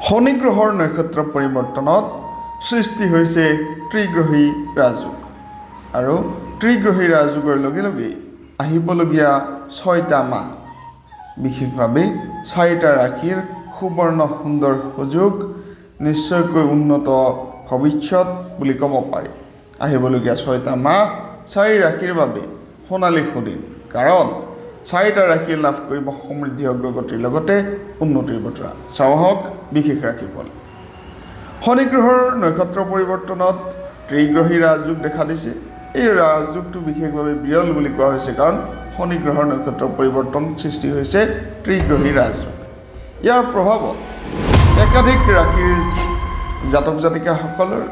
শনি গ্ৰহৰ নক্ষত্ৰ পৰিৱৰ্তনত সৃষ্টি হৈছে ত্ৰিগ্ৰহী ৰাজযোগ আৰু ত্ৰিগ্ৰহী ৰাজযোগৰ লগে লগে আহিবলগীয়া 6টা মাহ বিশেষভাৱে 4টা ৰাশিৰ সুবৰ্ণ সুন্দৰ সুযোগ নিশ্চয়কৈ উন্নত ভৱিষ্যত বুলি ক'ব পাৰি। আহিবলগীয়া 6টা মাহ 4 ৰাশিৰ বাবে সোণালী সুদিন, কাৰণ 4টা ৰাশি লাভ কৰিব সমৃদ্ধি অগ্ৰগতিৰ লগতে উন্নতিৰ বতৰা। চাওক বিশেষ ৰাশিফল। শনি গ্ৰহৰ নক্ষত্ৰ পৰিৱৰ্তনত ত্ৰিগ্ৰহী ৰাজযোগ দেখা দিছে। এই ৰাজযোগটো বিশেষভাৱে বিৰল বুলি কোৱা হৈছে, কাৰণ শনি গ্ৰহৰ নক্ষত্ৰ পৰিৱৰ্তন সৃষ্টি হৈছে ত্ৰিগ্ৰহী ৰাজযোগ। ইয়াৰ প্ৰভাৱত একাধিক ৰাশিৰ জাতক জাতিকাসকলৰ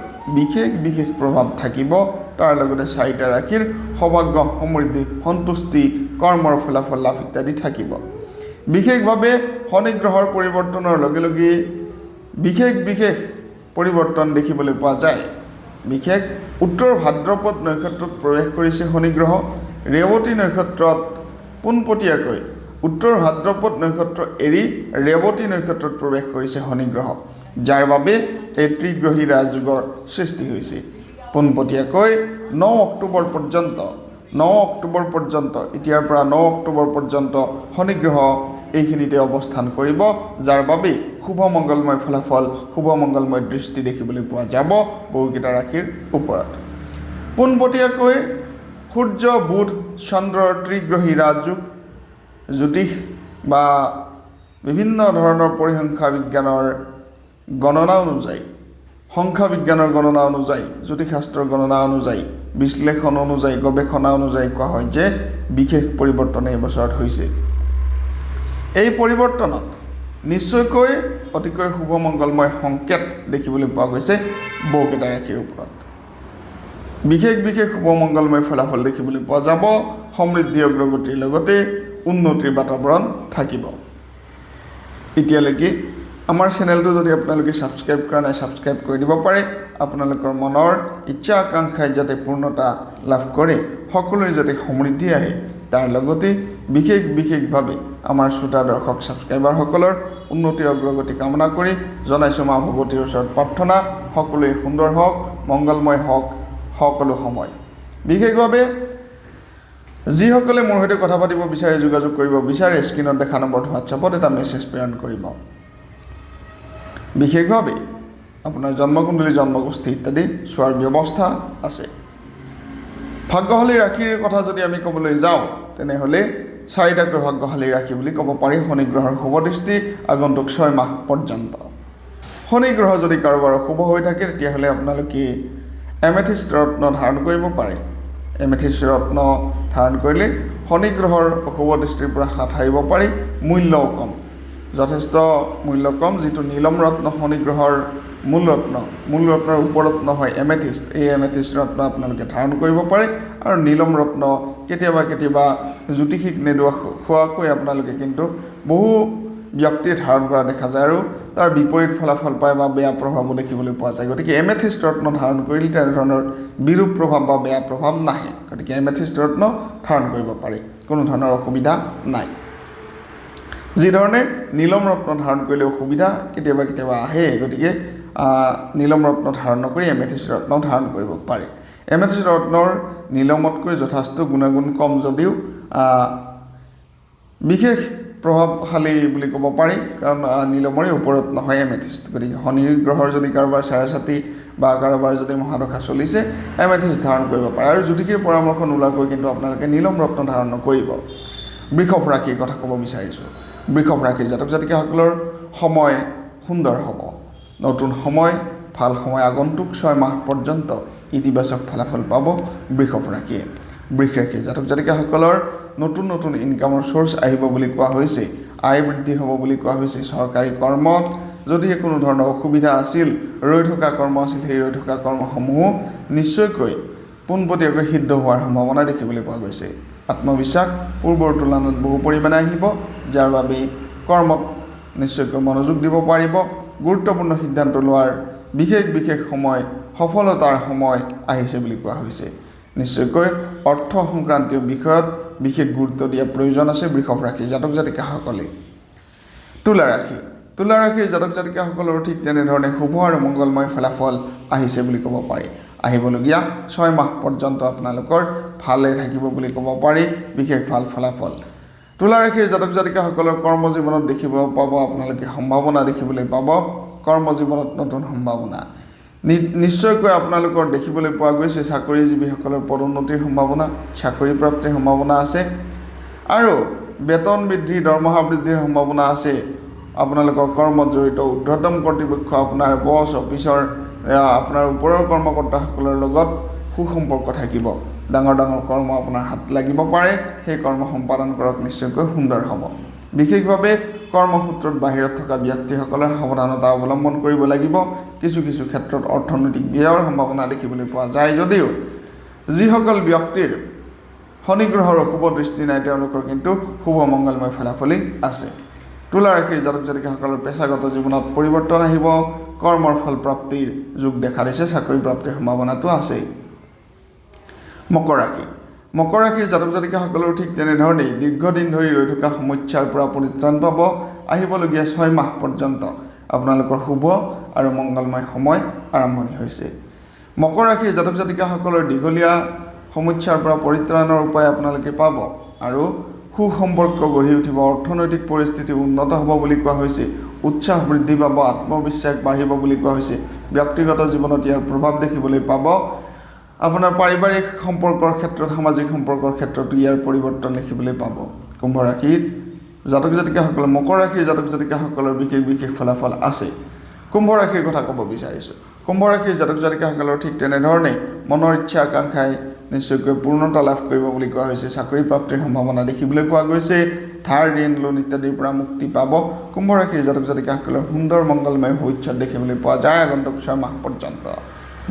বিশেষ প্ৰভাৱ থাকিব। তাৰ লগতে 4টা ৰাশিৰ সৌভাগ্য, সমৃদ্ধি, সন্তুষ্টি, কৰ্মৰ ফলাফল লাভ ইত্যাদি থাকিব। বিশেষভাৱে শনি গ্ৰহৰ পৰিৱৰ্তনৰ লগে লগে বিশেষ পৰিৱৰ্তন দেখিবলৈ পোৱা যায়। বিশেষ উত্তৰ ভাদ্ৰপদ নক্ষত্ৰত প্ৰৱেশ কৰিছে শনি গ্ৰহ। ৰেৱতী নক্ষত্ৰত পোনপটীয়াকৈ উত্তৰ ভাদ্ৰপদ নক্ষত্ৰ এৰি ৰেৱতী নক্ষত্ৰত প্ৰৱেশ কৰিছে শনি গ্ৰহ, যাৰ বাবে এই ত্ৰিগ্ৰহী ৰাজযোগৰ সৃষ্টি হৈছে। পোনপটীয়াকৈ 9 অক্টোবৰ পৰ্যন্ত এতিয়াৰ পৰা 9 অক্টোবৰ পৰ্যন্ত শনি গ্ৰহ এইখিনিতে অৱস্থান কৰিব, যাৰ বাবে শুভ মংগলময় ফলাফল, শুভ মংগলময় দৃষ্টি দেখিবলৈ পোৱা যাব বহুকেইটা ৰাশিৰ ওপৰত। পোনপটীয়াকৈ সূৰ্য, বুধ, চন্দ্ৰৰ ত্ৰিগ্ৰহী ৰাজযোগ জ্যোতিষ বা বিভিন্ন ধৰণৰ পৰিসংখ্যা বিজ্ঞানৰ গণনা অনুযায়ী, সংখ্যা বিজ্ঞানৰ গণনা অনুযায়ী, জ্যোতিষশাস্ত্ৰৰ গণনা অনুযায়ী, বিশ্লেষণ অনুযায়ী, গৱেষণা অনুযায়ী কোৱা হয় যে বিশেষ পৰিৱৰ্তন এই বছৰত হৈছে। এই পৰিৱৰ্তনত নিশ্চয়কৈ অতিকৈ শুভ মংগলময় সংকেত দেখিবলৈ পোৱা গৈছে বহুকেইটা ৰাশিৰ ওপৰত। বিশেষ শুভ মংগলময় ফলাফল দেখিবলৈ পোৱা যাব। সমৃদ্ধি অগ্ৰগতিৰ লগতে উন্নতিৰ বাতাবৰণ থাকিব। এতিয়ালৈকে আমাৰ চেনেলটো যদি আপোনালোকে ছাবস্ক্ৰাইব কৰা নাই, ছাবস্ক্ৰাইব কৰি দিব পাৰে। আপোনালোকৰ মনৰ ইচ্ছা আকাংক্ষাই যাতে পূৰ্ণতা লাভ কৰে, সকলোৰে যাতে সমৃদ্ধি আহে, তাৰ লগতে বিশেষভাৱে আমাৰ শ্ৰোতা দৰ্শক ছাবস্ক্ৰাইবাৰসকলৰ উন্নতি অগ্ৰগতি কামনা কৰি জনাইছোঁ মা ভগৱতীৰ ওচৰত প্ৰাৰ্থনা, সকলোৱে সুন্দৰ হওক, মংগলময় হওক সকলো সময়। বিশেষভাৱে যিসকলে মোৰ সৈতে কথা পাতিব বিচাৰে, যোগাযোগ কৰিব বিচাৰে, স্ক্ৰীণত দেখা নম্বৰত হোৱাটছআপত এটা মেছেজ প্ৰেৰণ কৰিব। বিশেষভাৱে আপোনাৰ জন্মকুণ্ডলী, জন্মগোষ্ঠী ইত্যাদি চোৱাৰ ব্যৱস্থা আছে। ভাগ্যশালী ৰাশিৰ কথা যদি আমি ক'বলৈ যাওঁ, তেনেহ'লে 4টাকৈ ভাগ্যশালী ৰাশি বুলি ক'ব পাৰি। শনি গ্ৰহৰ শুভ দৃষ্টি আগন্তুক 6 মাহ পৰ্যন্ত। শনি গ্ৰহ যদি কাৰোবাৰ শুভ হৈ থাকে, তেতিয়াহ'লে আপোনালোকে এমেথিষ্ট ৰত্ন ধাৰণ কৰিব পাৰে। এমেথিষ্ট ৰত্ন ধাৰণ কৰিলে শনি গ্ৰহৰ অশুভ দৃষ্টিৰ পৰা হাত সাৰিব পাৰি। মূল্যও কম, যথেষ্ট মূল্য কম। যিটো নীলম ৰত্ন শনি গ্ৰহৰ মূল ৰত্নৰ উপৰত্ন হয় এমেথিষ্ট, এই এমেথিষ্ট ৰত্ন আপোনালোকে ধাৰণ কৰিব পাৰে। আৰু নীলম ৰত্ন কেতিয়াবা জ্যোতিষিক খোৱাকৈ আপোনালোকে কিন্তু বহু ব্যক্তিয়ে ধাৰণ কৰা দেখা যায় আৰু তাৰ বিপৰীত ফলাফল পায় বা বেয়া প্ৰভাৱো দেখিবলৈ পোৱা যায়। গতিকে এমেথিষ্ট ৰত্ন ধাৰণ কৰিলে তেনেধৰণৰ বিৰূপ প্ৰভাৱ বা বেয়া প্ৰভাৱ নাহে। গতিকে এমেথিষ্ট ৰত্ন ধাৰণ কৰিব পাৰে, কোনো ধৰণৰ অসুবিধা নাই। যিধৰণে নীলম ৰত্ন ধাৰণ কৰিলে অসুবিধা কেতিয়াবা আহে, গতিকে নীলম ৰত্ন ধাৰণ নকৰি এমেথিষ্ট ৰত্ন ধাৰণ কৰিব পাৰে। এমেথিষ্ট ৰত্নৰ নীলমতকৈ যথেষ্ট গুণাগুণ কম যদিও বিশেষ প্ৰভাৱশালী বুলি ক'ব পাৰি, কাৰণ নীলমৰে উপৰত্ন হয় এমেথিষ্ট। গতিকে শনি গ্ৰহৰ যদি কাৰোবাৰ চাৰেচাতি বা কাৰোবাৰ যদি মহাদশা চলিছে, এমেথিষ্ট ধাৰণ কৰিব পাৰে। আৰু জ্যোতিষীৰ পৰামৰ্শ নোলোৱাকৈ কিন্তু আপোনালোকে নীলম ৰত্ন ধাৰণ নকৰিব। বৃষভ ৰাশিৰ কথা ক'ব বিচাৰিছোঁ। বৃষভ ৰাশিৰ জাতক জাতিকাসকলৰ সময় সুন্দৰ হ'ব। নতুন সময়, ভাল সময় আগন্তুক 6 মাহ পৰ্যন্ত ইতিবাচক ফলাফল পাব বৃষভ ৰাশিয়ে। বৃষ ৰাশিৰ জাতক জাতিকাসকলৰ নতুন ইনকামৰ চ'ৰ্চ আহিব বুলি কোৱা হৈছে। আয় বৃদ্ধি হ'ব বুলি কোৱা হৈছে। চৰকাৰী কৰ্মত যদিহে কোনো ধৰণৰ অসুবিধা আছিল, ৰৈ থকা কৰ্ম আছিল, সেই ৰৈ থকা কৰ্মসমূহো নিশ্চয়কৈ পোনপটীয়াকৈ সিদ্ধ হোৱাৰ সম্ভাৱনা দেখিবলৈ পোৱা গৈছে। আত্মবিশ্বাস পূৰ্বৰ তুলনাত বহু পৰিমাণে আহিব, যাৰ বাবে কৰ্মত নিশ্চয়কৈ মনোযোগ দিব পাৰিব। গুৰুত্বপূৰ্ণ সিদ্ধান্ত লোৱাৰ বিশেষ সময়, সফলতাৰ সময় আহিছে বুলি কোৱা হৈছে। নিশ্চয়কৈ অৰ্থ সংক্ৰান্তীয় বিষয়ত বিশেষ গুৰুত্ব দিয়াৰ প্ৰয়োজন আছে বৃষভ ৰাশিৰ জাতক জাতিকাসকলে। তুলা ৰাশি তুলা ৰাশিৰ জাতক জাতিকাসকলৰ ঠিক তেনেধৰণে শুভ আৰু মংগলময় ফলাফল আহিছে বুলি ক'ব পাৰি আহিবলগীয়া 6 মাহ পৰ্যন্ত আপোনালোকৰ ভালে থাকিব বুলি ক'ব পাৰি বিশেষ ভাল ফলাফল তুলা ৰাশিৰ জাতক জাতিকাসকলৰ কৰ্মজীৱনত দেখিব পাব আপোনালোকে সম্ভাৱনা দেখিবলৈ পাব কৰ্মজীৱনত নতুন সম্ভাৱনা নিশ্চয়কৈ আপোনালোকৰ দেখিবলৈ পোৱা গৈছে চাকৰিজীৱীসকলৰ পদোন্নতিৰ সম্ভাৱনা চাকৰি প্ৰাপ্তিৰ সম্ভাৱনা আছে আৰু বেতন বৃদ্ধি দৰমহা বৃদ্ধিৰ সম্ভাৱনা আছে আপোনালোকৰ কৰ্মত জড়িত ঊৰ্ধ্বতম কৰ্তৃপক্ষ আপোনাৰ বছ অফিচৰ আপোনাৰ ওপৰৰ কৰ্মকৰ্তাসকলৰ লগত সুসম্পৰ্ক থাকিব ডাঙৰ ডাঙৰ কৰ্ম আপোনাৰ হাত লাগিব পাৰে সেই কৰ্ম সম্পাদন কৰক নিশ্চয়কৈ সুন্দৰ হ'ব বিশেষভাৱে কৰ্মসূত্ৰত বাহিৰত থকা ব্যক্তিসকলৰ সাৱধানতা অৱলম্বন কৰিব লাগিব কিছু কিছু ক্ষেত্ৰত অৰ্থনৈতিক ব্যয়ৰ সম্ভাৱনা দেখিবলৈ পোৱা যায় যদিও যিসকল ব্যক্তিৰ শনি গ্ৰহৰ অশুভ দৃষ্টি নাই তেওঁলোকৰ কিন্তু শুভ মংগলময় ফলাফল আছে তুলা ৰাশিৰ জাতক জাতিকাসকলৰ পেছাগত জীৱনত পৰিৱৰ্তন আহিব কৰ্মৰ ফল প্ৰাপ্তিৰ যোগ দেখা দিছে চাকৰি প্ৰাপ্তিৰ সম্ভাৱনাটো আছে মকৰ ৰাশিৰ জাতক জাতিকাসকলৰ ঠিক তেনেধৰণেই দীৰ্ঘদিন ধৰি ৰৈ থকা সমস্যাৰ পৰা পৰিত্ৰাণ পাব আহিবলগীয়া 6 মাহ পৰ্যন্ত আপোনালোকৰ শুভ আৰু মংগলময় সময় আৰম্ভণি হৈছে মকৰ ৰাশিৰ জাতক জাতিকাসকলৰ দীঘলীয়া সমস্যাৰ পৰা পৰিত্ৰাণৰ উপায় আপোনালোকে পাব আৰু সুসম্পৰ্ক গঢ়ি উঠিব অৰ্থনৈতিক পৰিস্থিতি উন্নত হ'ব বুলি কোৱা হৈছে উৎসাহ বৃদ্ধি পাব আত্মবিশ্বাস বাঢ়িব বুলি কোৱা হৈছে ব্যক্তিগত জীৱনত ইয়াৰ প্ৰভাৱ দেখিবলৈ পাব আপোনাৰ পাৰিবাৰিক সম্পৰ্কৰ ক্ষেত্ৰত সামাজিক সম্পৰ্কৰ ক্ষেত্ৰতো ইয়াৰ পৰিৱৰ্তন দেখিবলৈ পাব কুম্ভ ৰাশিৰ জাতক জাতিকাসকল মকৰ ৰাশিৰ জাতক জাতিকাসকলৰ বিশেষ ফলাফল আছে কুম্ভ ৰাশিৰ কথা ক'ব বিচাৰিছোঁ কুম্ভ ৰাশিৰ জাতক জাতিকাসকলৰ ঠিক তেনেধৰণে মনৰ ইচ্ছা আকাংক্ষাই নিশ্চয়কৈ পূৰ্ণতা লাভ কৰিব বুলি কোৱা হৈছে চাকৰি প্ৰাপ্তিৰ সম্ভাৱনা দেখিবলৈ পোৱা গৈছে ধাৰ ঋণ লোন ইত্যাদিৰ পৰা মুক্তি পাব কুম্ভ ৰাশিৰ জাতক জাতিকাসকলৰ সুন্দৰ মংগলময় ভৱিষ্যত দেখিবলৈ পোৱা যায় আগন্তুক 6 মাহ পৰ্যন্ত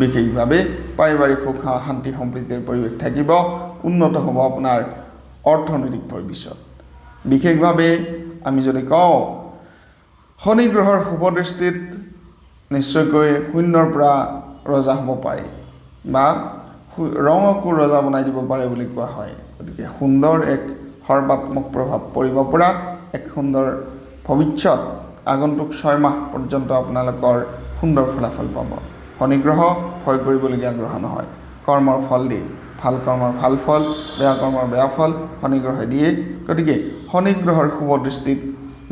বিশেষভাৱে পাৰিবাৰিক সুখ শান্তি সম্প্ৰীতিৰ পৰিৱেশ থাকিব উন্নত হ'ব আপোনাৰ অৰ্থনৈতিক ভৱিষ্যত বিশেষভাৱে আমি যদি কওঁ শনি গ্ৰহৰ শুভ দৃষ্টিত নিশ্চয়কৈ শূন্যৰ পৰা ৰজা হ'ব পাৰে বা ৰঙকো ৰজা বনাই দিব পাৰে বুলি কোৱা হয় গতিকে সুন্দৰ এক সৰ্বাত্মক প্ৰভাৱ পৰিব পৰা এক সুন্দৰ ভৱিষ্যত আগন্তুক 6 মাহ পৰ্যন্ত আপোনালোকৰ সুন্দৰ ফলাফল পাব শনি গ্ৰহ ভয় কৰিবলগীয়া গ্ৰহ নহয় কৰ্মৰ ফল দিয়ে ভাল কৰ্মৰ ভাল ফল বেয়া কৰ্মৰ বেয়া ফল শনি গ্ৰহে দিয়ে গতিকে শনি গ্ৰহৰ শুভ দৃষ্টিত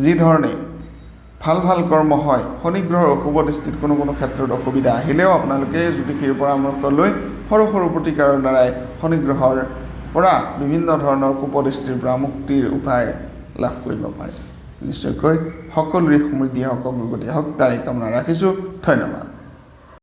যি ধৰণে ভাল কৰ্ম হয় শনি গ্ৰহৰ অশুভ দৃষ্টিত কোনো ক্ষেত্ৰত অসুবিধা আহিলেও আপোনালোকে জ্যোতিষীৰ পৰামৰ্শ লৈ সৰু প্ৰতিকাৰৰ দ্বাৰাই শনি গ্ৰহৰ পৰা বিভিন্ন ধৰণৰ কুপদৃষ্টিৰ পৰা মুক্তিৰ উপায় লাভ কৰিব পাৰে নিশ্চয়কৈ সকলোৰে সমৃদ্ধি হওক অগ্ৰগতি হওক তাৰে কামনা ৰাখিছোঁ ধন্যবাদ